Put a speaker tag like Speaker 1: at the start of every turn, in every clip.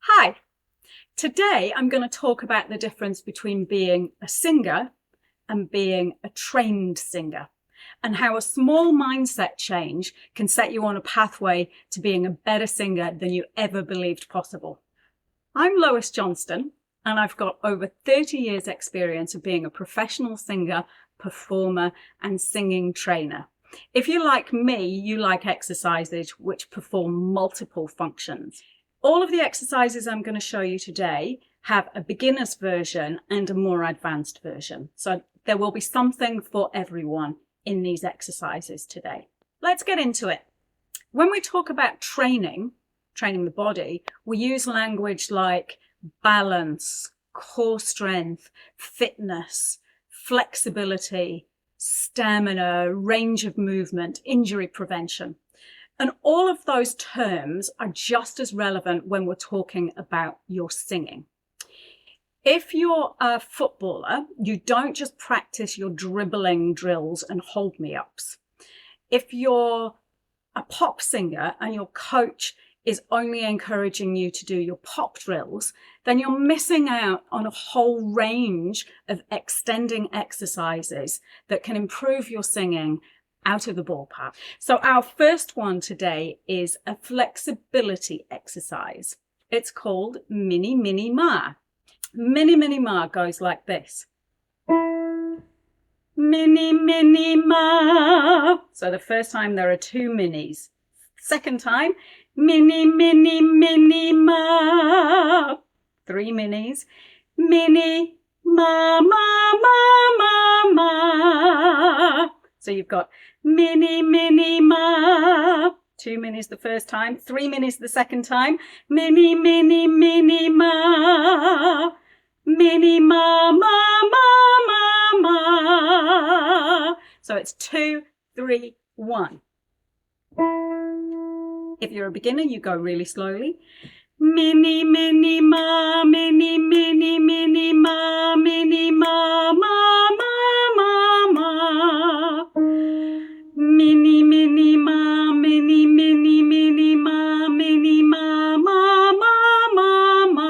Speaker 1: Hi, today I'm going to talk about the difference between being a singer and being a trained singer, and how a small mindset change can set you on a pathway to being a better singer than you ever believed possible. I'm Lois Johnston, and I've got over 30 years experience of being a professional singer, performer, and singing trainer. If you're like me, you like exercises which perform multiple functions. All of the exercises I'm going to show you today have a beginner's version and a more advanced version. So there will be something for everyone in these exercises today. Let's get into it. When we talk about training the body, we use language like balance, core strength, fitness, flexibility, stamina, range of movement, injury prevention. And all of those terms are just as relevant when we're talking about your singing. If you're a footballer, you don't just practice your dribbling drills and hold me ups. If you're a pop singer and your coach is only encouraging you to do your pop drills, then you're missing out on a whole range of extending exercises that can improve your singing out of the ballpark. So our first one today is a flexibility exercise. It's called Mini Mini Ma. Mini Mini Ma goes like this. Mini Mini Ma. So the first time there are two minis. Second time, Mini Mini Mini Ma. Three minis. Mini Ma Ma Ma Ma Ma. So you've got Mini Mini Ma, two minis the first time, three minis the second time, Mini Mini Mini Ma, Mini Ma Ma Ma Ma Ma. So it's 2, 3, 1. If you're a beginner, you go really slowly. Mini Mini Ma, Mini Mini Mini Ma, Mini Ma Ma Ma Ma Ma. Mini Mini Ma, Mini Mini Mini Ma, Mini Ma Ma Ma Ma Ma.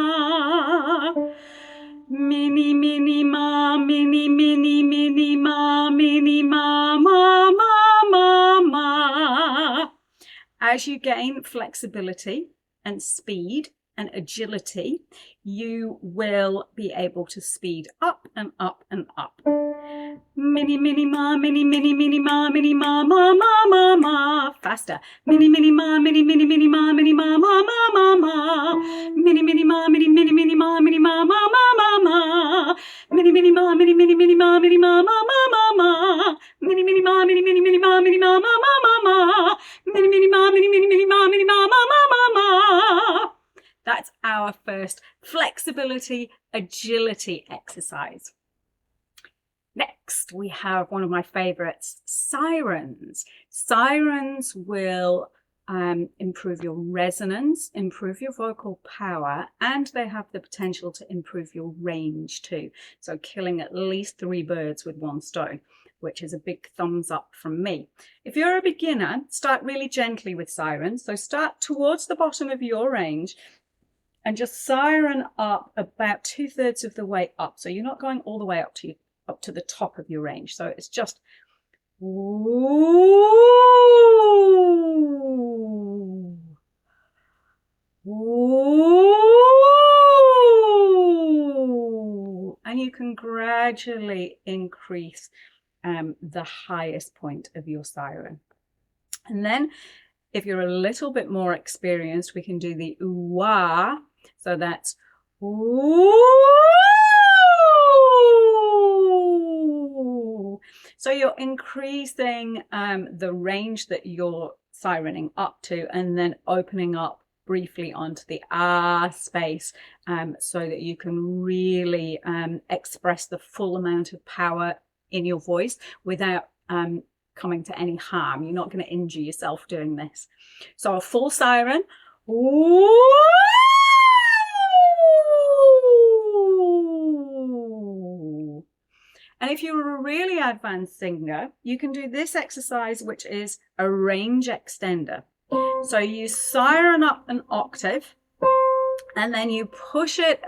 Speaker 1: Mini Mini Ma, Mini Mini Mini Ma, Mini Ma Ma Ma Ma Ma. As you gain flexibility and speed and agility, you will be able to speed up and up and up. Mini Mini Ma, Mini Mini Mini Ma, Mini Ma Ma Ma Ma Ma. Faster. Mini Mini Ma, Mini Mini Mini Ma, Mini Ma Ma Ma Ma Ma. Mini Mini Ma, Mini Mini Mini Ma, Mini Ma Ma Ma Ma Ma. Mini Mini Ma, Mini Mini Mini Ma, Mini Ma Ma Ma Ma Ma. Mini Mini Ma, Mini Mini Mini Ma, Mini Ma Ma Ma Ma Ma. Mini Mini Ma, Mini Mini Mini Ma, Mini Ma Ma Ma Ma Ma. That's our first flexibility, agility exercise. Next, we have one of my favorites, Sirens. Sirens will improve your resonance, improve your vocal power, and they have the potential to improve your range too. So killing at least 3 birds with one stone, which is a big thumbs up from me. If you're a beginner, start really gently with Sirens. So start towards the bottom of your range and just siren up about 2/3 of the way up. So you're not going all the way up to the top of your range. So it's just ooh, ooh, and you can gradually increase the highest point of your siren. And then if you're a little bit more experienced, we can do the ooh-ah. So that's ooh. So you're increasing the range that you're sirening up to, and then opening up briefly onto the ah space, so that you can really express the full amount of power in your voice without coming to any harm. You're not going to injure yourself doing this. So a full siren. Ooh. And if you're a really advanced singer, you can do this exercise, which is a range extender. So you siren up an octave And then you push it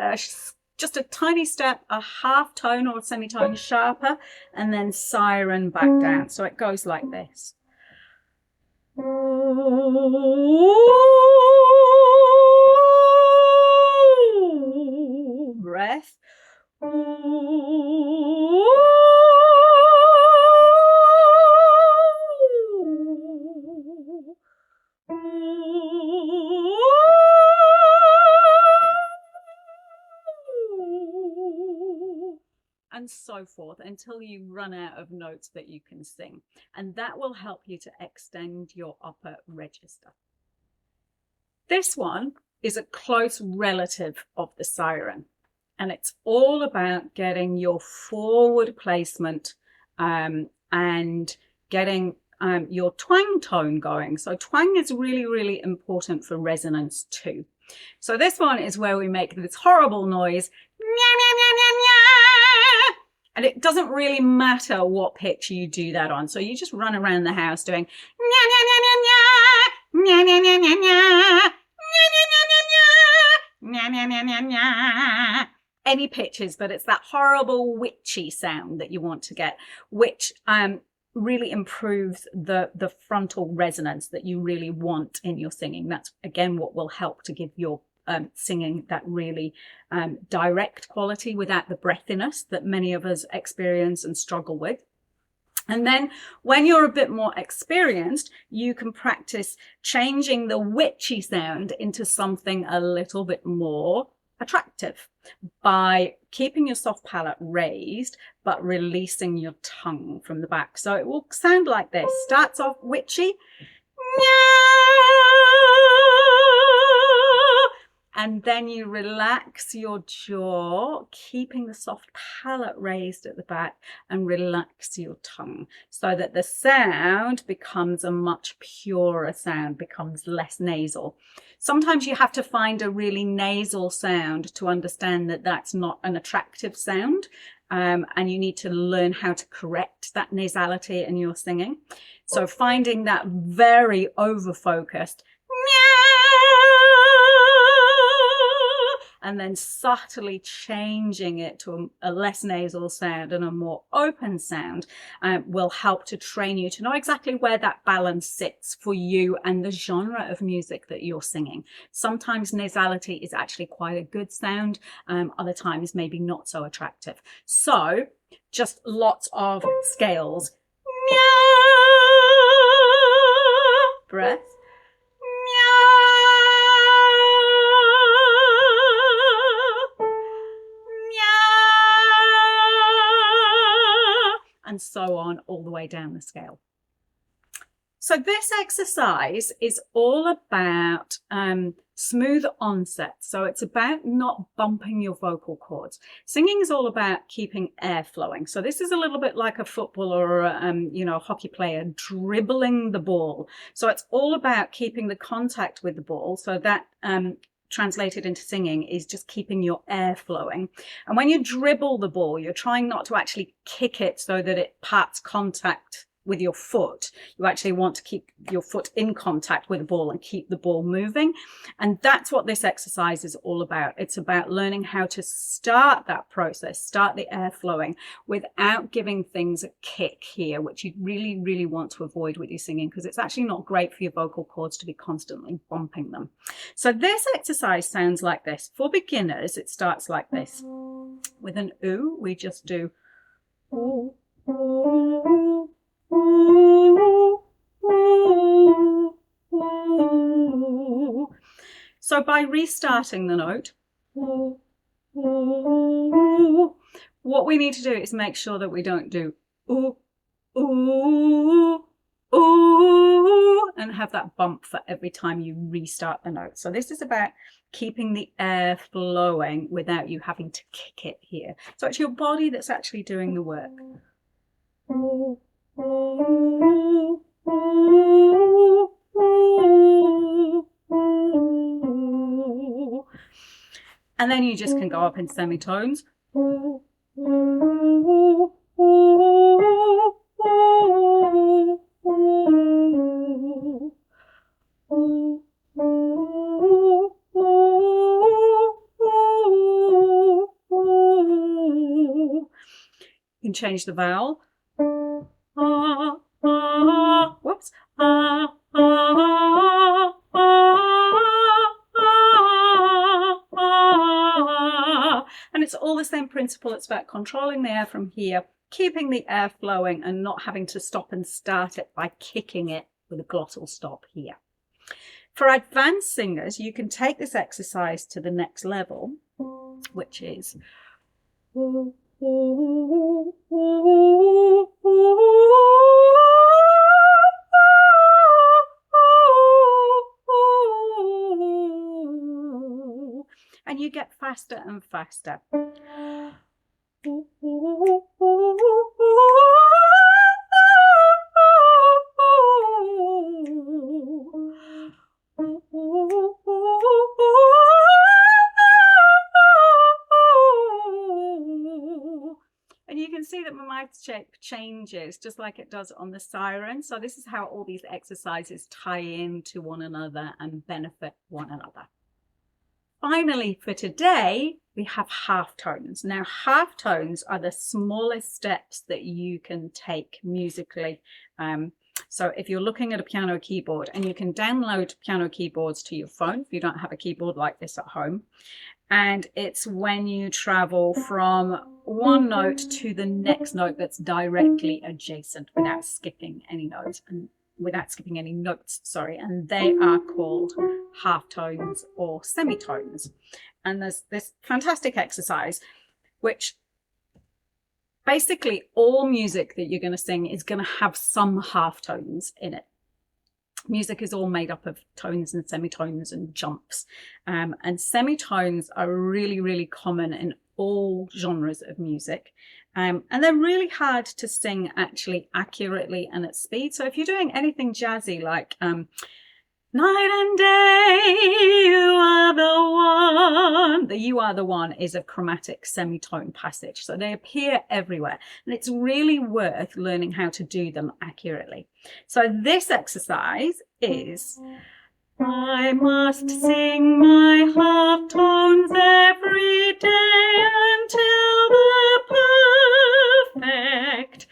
Speaker 1: just a tiny step, a half tone or a semitone sharper, and then siren back down. So it goes like this. Breath. And so forth until you run out of notes that you can sing. And that will help you to extend your upper register. This one is a close relative of the siren. And it's all about getting your forward placement and getting your twang tone going. So twang is really, really important for resonance too. So this one is where we make this horrible noise. And it doesn't really matter what pitch you do that on. So you just run around the house doing any pitches, but it's that horrible witchy sound that you want to get, which really improves the frontal resonance that you really want in your singing. That's again what will help to give your singing that really direct quality without the breathiness that many of us experience and struggle with. And then when you're a bit more experienced, you can practice changing the witchy sound into something a little bit more attractive by keeping your soft palate raised but releasing your tongue from the back. So it will sound like this. Starts off witchy. And then you relax your jaw, keeping the soft palate raised at the back, and relax your tongue so that the sound becomes a much purer sound, becomes less nasal. Sometimes you have to find a really nasal sound to understand that that's not an attractive sound, and you need to learn how to correct that nasality in your singing. So finding that very over-focused and then subtly changing it to a less nasal sound and a more open sound will help to train you to know exactly where that balance sits for you and the genre of music that you're singing. Sometimes nasality is actually quite a good sound, other times maybe not so attractive. So just lots of scales. Breath. And so on all the way down the scale. So this exercise is all about smooth onset. So it's about not bumping your vocal cords. Singing is all about keeping air flowing. So this is a little bit like a footballer or a hockey player dribbling the ball. So it's all about keeping the contact with the ball. So that translated into singing is just keeping your air flowing. And when you dribble the ball, you're trying not to actually kick it so that it parts contact with your foot. You actually want to keep your foot in contact with the ball and keep the ball moving. And that's what this exercise is all about. It's about learning how to start that process, start the air flowing without giving things a kick here, which you really, really want to avoid with your singing because it's actually not great for your vocal cords to be constantly bumping them. So this exercise sounds like this. For beginners, it starts like this. With an oo, we just do ooh, ooh, ooh, ooh, ooh. So by restarting the note, ooh, ooh, what we need to do is make sure that we don't do ooh, ooh, ooh, and have that bump for every time you restart the note. So this is about keeping the air flowing without you having to kick it here. So it's your body that's actually doing the work. Ooh, ooh, ooh, ooh, ooh. And then you just can go up in semitones. Ooh, ooh, ooh, ooh, ooh, ooh, ooh, ooh. can change the vowel. Whoops. And it's all the same principle. It's about controlling the air from here, keeping the air flowing and not having to stop and start it by kicking it with a glottal stop here. For advanced singers, you can take this exercise to the next level, which is and you get faster and faster. And you can see that my mouth shape changes just like it does on the siren. So this is how all these exercises tie into one another and benefit one another. Finally, for today, we have half tones. Now, half tones are the smallest steps that you can take musically. So if you're looking at a piano keyboard, and you can download piano keyboards to your phone if you don't have a keyboard like this at home. And it's when you travel from one note to the next note that's directly adjacent without skipping any notes and and they are called half tones or semitones. And there's this fantastic exercise which basically all music that you're going to sing is going to have some half tones in it. Music is all made up of tones and semitones and jumps, and semitones are really, really common in all genres of music, and they're really hard to sing actually accurately and at speed. So if you're doing anything jazzy like night and day, you are the one. The you are the one is a chromatic semitone passage. So they appear everywhere. And it's really worth learning how to do them accurately. So this exercise is, I must sing my half tones every day until the perfect.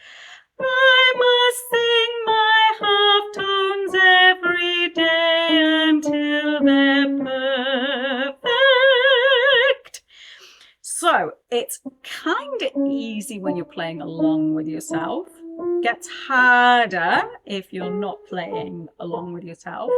Speaker 1: I must sing my half tones every day until they're perfect. So it's kind of easy when you're playing along with yourself. Gets harder if you're not playing along with yourself.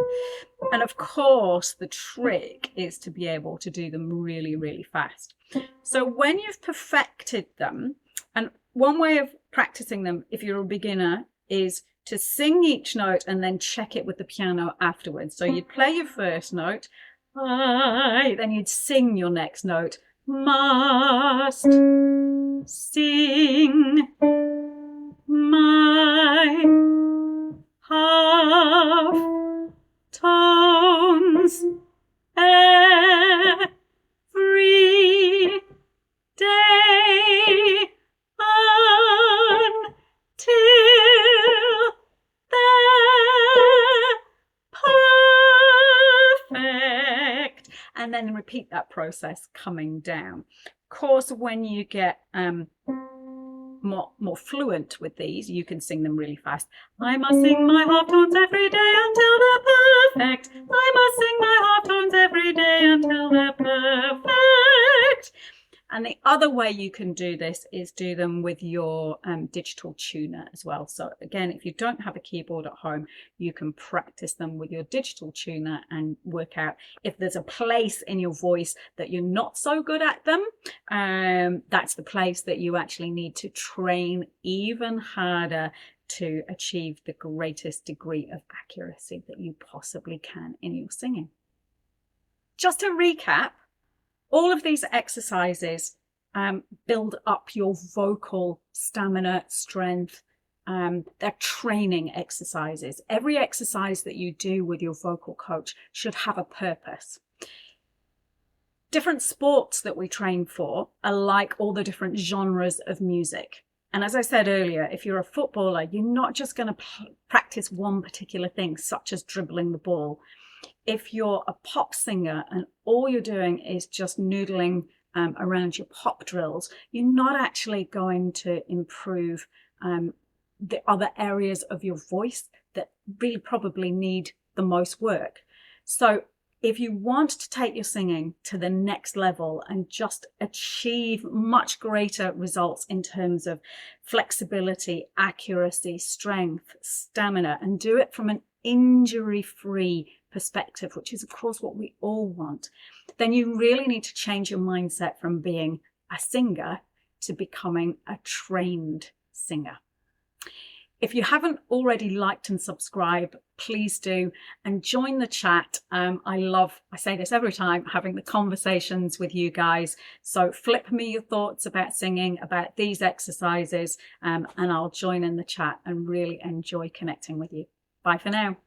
Speaker 1: And of course, the trick is to be able to do them really, really fast. So when you've perfected them, and one way of practicing them, if you're a beginner, is to sing each note and then check it with the piano afterwards. So you'd play your first note, I, then you'd sing your next note, must sing my half tones every day until they're perfect, and then repeat that process coming down. Of course, when you get more fluent with these, you can sing them really fast. I must sing my half tones every day until they're perfect. I must sing my half tones every day until they're perfect. And the other way you can do this is do them with your digital tuner as well. So again, if you don't have a keyboard at home, you can practice them with your digital tuner and work out if there's a place in your voice that you're not so good at them. That's the place that you actually need to train even harder to achieve the greatest degree of accuracy that you possibly can in your singing. Just to recap, all of these exercises build up your vocal stamina, strength. They're training exercises. Every exercise that you do with your vocal coach should have a purpose. Different sports that we train for are like all the different genres of music. And as I said earlier, if you're a footballer, you're not just going to practice one particular thing, such as dribbling the ball. If you're a pop singer and all you're doing is just noodling around your pop drills, you're not actually going to improve the other areas of your voice that really probably need the most work. So if you want to take your singing to the next level and just achieve much greater results in terms of flexibility, accuracy, strength, stamina, and do it from an injury-free perspective, which is of course what we all want, then you really need to change your mindset from being a singer to becoming a trained singer. If you haven't already liked and subscribed, please do, and join the chat. I say this every time, having the conversations with you guys. So flip me your thoughts about singing, about these exercises, and I'll join in the chat and really enjoy connecting with you. Bye for now.